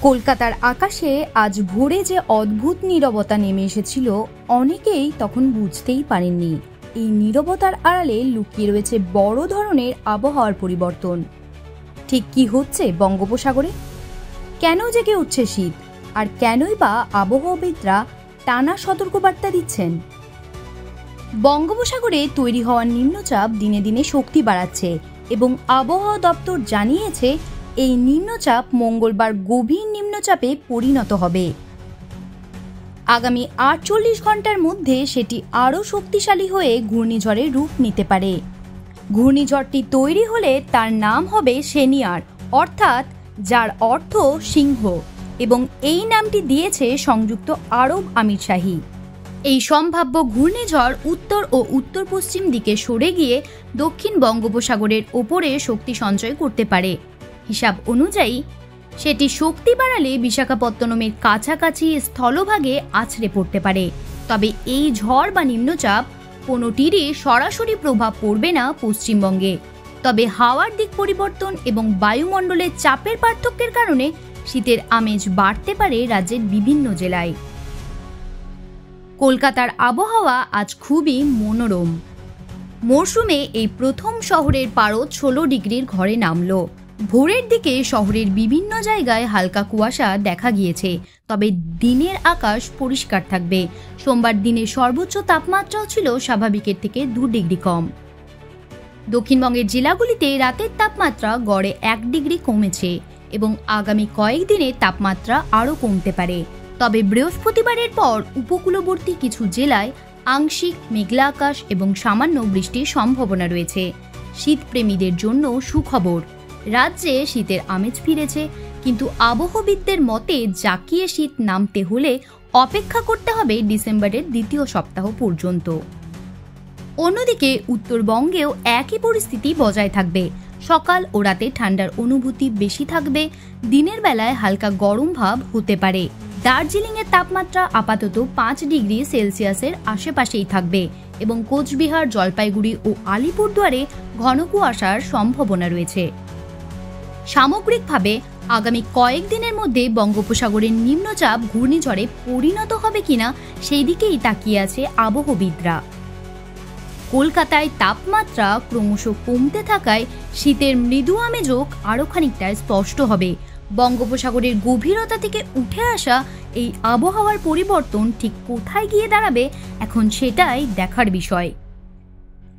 কলকাতার আকাশে আজ ভোরে যে অদ্ভুত নীরবতা নেমে এসেছিল অনেকেই তখন বুঝতেই পারেননি। এই নীরবতার আড়ালে লুকিয়ে রয়েছে বড় ধরনের আবহাওয়ার পরিবর্তন। ঠিক কি হচ্ছে বঙ্গোপসাগরে? কেন জেগে উঠছে শীত? আর কেনই বা আবহাওয়াবিদরা টানা সতর্কবার্তা দিচ্ছেন? বঙ্গোপসাগরে তৈরি হওয়া নিম্নচাপ দিনে দিনে শক্তি বাড়াচ্ছে এবং আবহাওয়া দপ্তর জানিয়েছে এই নিম্নচাপ মঙ্গলবার গভীর নিম্নচাপে পরিণত হবে। আগামী ৪৮ ঘন্টার মধ্যে সেটি আরও শক্তিশালী হয়ে ঘূর্ণিঝড়ের রূপ নিতে পারে। ঘূর্ণিঝড়টি তৈরি হলে তার নাম হবে সেনিয়ার, অর্থাৎ যার অর্থ সিংহ, এবং এই নামটি দিয়েছে সংযুক্ত আরব আমিরশাহী। এই সম্ভাব্য ঘূর্ণিঝড় উত্তর ও উত্তর পশ্চিম দিকে সরে গিয়ে দক্ষিণ বঙ্গোপসাগরের ওপরে শক্তি সঞ্চয় করতে পারে। হিসাব অনুযায়ী সেটি শক্তি বাড়ালে বিশাখাপত্তনমের কাছাকাছি স্থলভাগে আছড়ে পড়তে পারে। তবে এই ঝড় বা নিম্নচাপ কোনোটিরই সরাসরি প্রভাব পড়বে না পশ্চিমবঙ্গে। তবে হাওয়ার দিক পরিবর্তন এবং বায়ুমণ্ডলের চাপের পার্থক্যের কারণে শীতের আমেজ বাড়তে পারে রাজ্যের বিভিন্ন জেলায়। কলকাতার আবহাওয়া আজ খুবই মনোরম। মরশুমে এই প্রথম শহরের পারদ 16 ডিগ্রির ঘরে নামল। ভোরের দিকে শহরের বিভিন্ন জায়গায় হালকা কুয়াশা দেখা গিয়েছে, তবে দিনের আকাশ পরিষ্কার থাকবে। সোমবার দিনে সর্বোচ্চ তাপমাত্রাও ছিল স্বাভাবিকের থেকে 2 ডিগ্রি কম। দক্ষিণবঙ্গের জেলাগুলিতে রাতের তাপমাত্রা গড়ে 1 ডিগ্রি কমেছে এবং আগামী কয়েকদিনে তাপমাত্রা আরও কমতে পারে। তবে বৃহস্পতিবারের পর উপকূলবর্তী কিছু জেলায় আংশিক মেঘলা আকাশ এবং সামান্য বৃষ্টির সম্ভাবনা রয়েছে। শীতপ্রেমীদের জন্য সুখবর, রাজ্যে শীতের আমেজ ফিরেছে, কিন্তু আবহবিদদের মতে জাঁকিয়ে শীত নামতে হলে অপেক্ষা করতে হবে ডিসেম্বরের দ্বিতীয় সপ্তাহ পর্যন্ত। অন্যদিকে উত্তরবঙ্গেও একই পরিস্থিতি বজায় থাকবে। সকাল ও রাতে ঠান্ডার অনুভূতি বেশি থাকবে, দিনের বেলায় হালকা গরম ভাব হতে পারে। দার্জিলিংয়ের তাপমাত্রা আপাতত 5 ডিগ্রি সেলসিয়াসের আশেপাশেই থাকবে এবং কোচবিহার, জলপাইগুড়ি ও আলিপুরদুয়ারে ঘন কুয়াশার সম্ভাবনা রয়েছে। সামগ্রিকভাবে আগামী কয়েকদিনের মধ্যে বঙ্গোপসাগরের নিম্নচাপ ঘূর্ণিঝড়ে পরিণত হবে কিনা সেই দিকেই তাকিয়ে আছে আবহবিদরা। কলকাতায় তাপমাত্রা ক্রমশ কমতে থাকায় শীতের মৃদু আমেজও আরও খানিকটা স্পষ্ট হবে। বঙ্গোপসাগরের গভীরতা থেকে উঠে আসা এই আবহাওয়ার পরিবর্তন ঠিক কোথায় গিয়ে দাঁড়াবে এখন সেটাই দেখার বিষয়।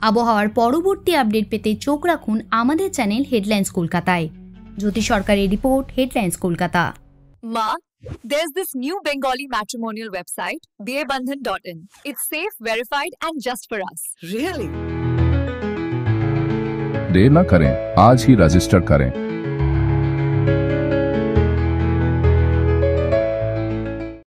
আবহাওয়ার পরবর্তী আপডেট পেতে চোখ রাখুন আমাদের চ্যানেল হেডলাইন্স কলকাতায়। জ্যোতি সরকারের report, headlines Kolkata. Ma, there's this new Bengali matrimonial website, dearbandhan.in. It's safe, verified and just for us. Really? देर न करें, आज ही रजिस्टर करें।